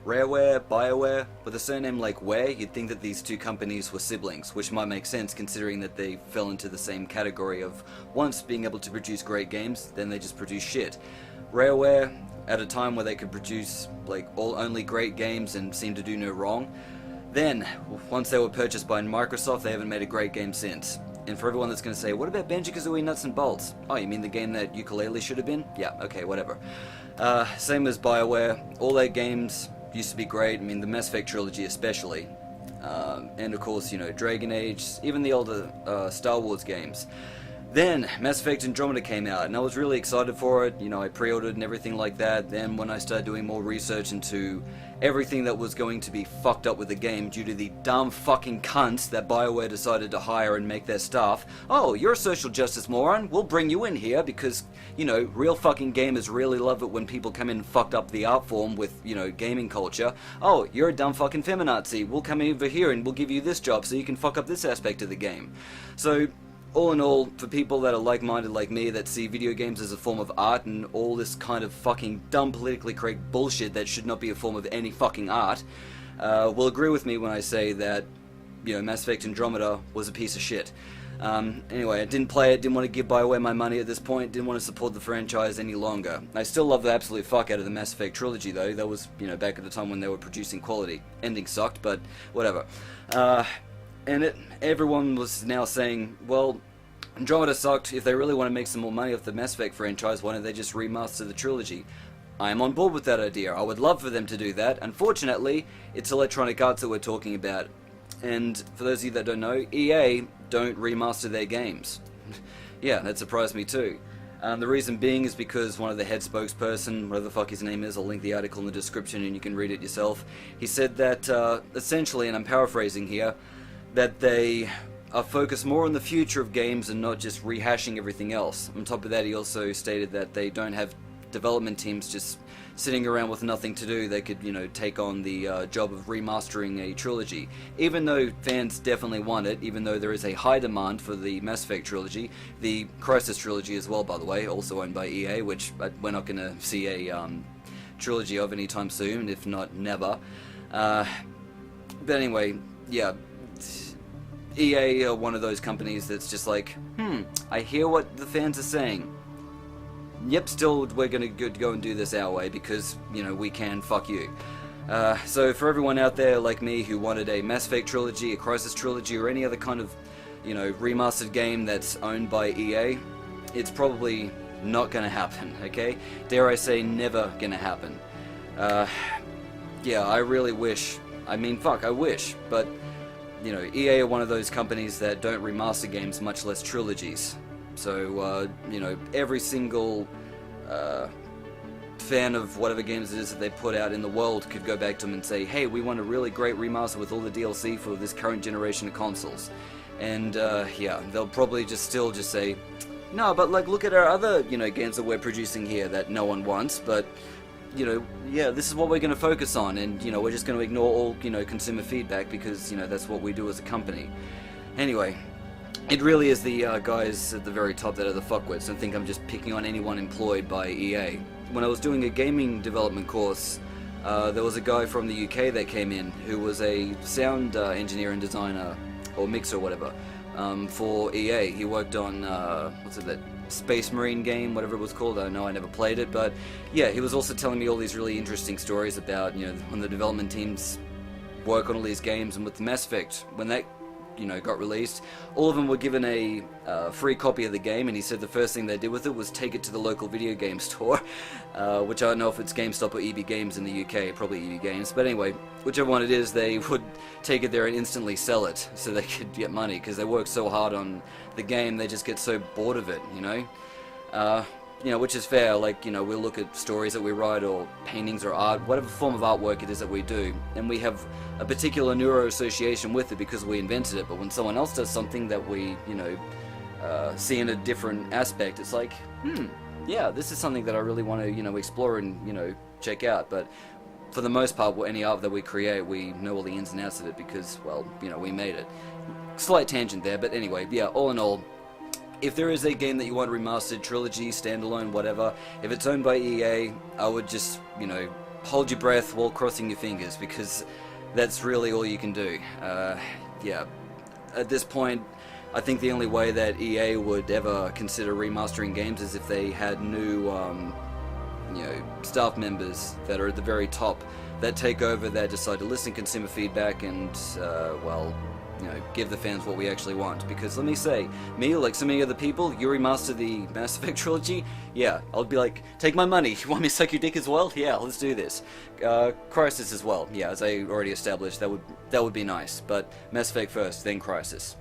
Rareware, BioWare, with a surname like Ware, you'd think that these two companies were siblings, which might make sense considering that they fell into the same category of once being able to produce great games, then they just produce shit. Rareware, at a time where they could produce like only great games and seem to do no wrong, then once they were purchased by Microsoft, they haven't made a great game since. And for everyone that's going to say, what about Banjo-Kazooie Nuts and Bolts? Oh, you mean the game that Yooka-Laylee should have been? Yeah, okay, whatever. Same as BioWare, all their games used to be great. I mean, the Mass Effect trilogy especially. And of course, you know, Dragon Age, even the older Star Wars games. Then, Mass Effect Andromeda came out, and I was really excited for it. You know, I pre-ordered and everything like that. Then when I started doing more research into everything that was going to be fucked up with the game due to the dumb fucking cunts that BioWare decided to hire and make their staff. Oh, you're a social justice moron. We'll bring you in here because, you know, real fucking gamers really love it when people come in and fucked up the art form with, you know, gaming culture. Oh, you're a dumb fucking feminazi. We'll come over here and we'll give you this job so you can fuck up this aspect of the game. So, all in all, for people that are like-minded like me, that see video games as a form of art and all this kind of fucking dumb politically correct bullshit that should not be a form of any fucking art, will agree with me when I say that, you know, Mass Effect Andromeda was a piece of shit. Anyway, I didn't play it, didn't want to give BioWare my money at this point, didn't want to support the franchise any longer. I still love the absolute fuck out of the Mass Effect trilogy though. That was, you know, back at the time when they were producing quality. Ending sucked, but whatever. And everyone was now saying, well, Andromeda sucked. If they really want to make some more money off the Mass Effect franchise, why don't they just remaster the trilogy? I am on board with that idea. I would love for them to do that. Unfortunately, it's Electronic Arts that we're talking about. And for those of you that don't know, EA don't remaster their games. Yeah, that surprised me too. The reason being is because one of the head spokesperson, whatever the fuck his name is, I'll link the article in the description and you can read it yourself. He said that, essentially, and I'm paraphrasing here, that they are focused more on the future of games and not just rehashing everything else. On top of that, he also stated that they don't have development teams just sitting around with nothing to do. They could, you know, take on the job of remastering a trilogy. Even though fans definitely want it, even though there is a high demand for the Mass Effect trilogy, the Crysis trilogy as well, by the way, also owned by EA, which we're not going to see a trilogy of anytime soon, if not never. But anyway, yeah, EA are one of those companies that's just like, I hear what the fans are saying. Yep, still we're gonna go and do this our way because, you know, we can, fuck you. So for everyone out there like me who wanted a Mass Effect trilogy, a Crysis trilogy, or any other kind of, you know, remastered game that's owned by EA, it's probably not gonna happen, okay? Dare I say, never gonna happen. Yeah, I really wish, I mean, fuck, I wish, but, you know, EA are one of those companies that don't remaster games, much less trilogies. So, you know, every single fan of whatever games it is that they put out in the world could go back to them and say, hey, we want a really great remaster with all the DLC for this current generation of consoles. And, yeah, they'll probably still say, no, but, like, look at our other, you know, games that we're producing here that no one wants, but, you know, yeah, this is what we're going to focus on, and, you know, we're just going to ignore all, you know, consumer feedback because, you know, that's what we do as a company. Anyway, it really is the guys at the very top that are the fuckwits. Don't think I'm just picking on anyone employed by EA. When I was doing a gaming development course, there was a guy from the UK that came in who was a sound engineer and designer, or mixer or whatever, for EA. He worked on, what's it, that Space Marine game, whatever it was called. I don't know, I never played it, but yeah, he was also telling me all these really interesting stories about, you know, when the development teams work on all these games, and with Mass Effect, when that, you know, got released, all of them were given a free copy of the game, and he said the first thing they did with it was take it to the local video game store, which I don't know if it's GameStop or EB Games in the UK, probably EB Games, but anyway, whichever one it is, they would take it there and instantly sell it so they could get money, because they work so hard on the game, they just get so bored of it, you know? You know, which is fair. Like, you know, we'll look at stories that we write, or paintings or art, whatever form of artwork it is that we do, and we have a particular neuro association with it because we invented it. But when someone else does something that we, you know, see in a different aspect, it's like, yeah, this is something that I really want to, you know, explore and, you know, check out. But for the most part, any art that we create, we know all the ins and outs of it because, well, you know, we made it. Slight tangent there, but anyway, yeah, all in all, if there is a game that you want remastered, trilogy, standalone, whatever, if it's owned by EA, I would just, you know, hold your breath while crossing your fingers, because that's really all you can do. Yeah, at this point, I think the only way that EA would ever consider remastering games is if they had new, staff members that are at the very top, that take over, that decide to listen to consumer feedback and, give the fans what we actually want. Because let me say, me, like so many other people, you remaster the Mass Effect trilogy, yeah, I'll be like, take my money, you want me to suck your dick as well? Yeah, let's do this. Crysis as well, yeah, as I already established, that would be nice, but Mass Effect first, then Crysis.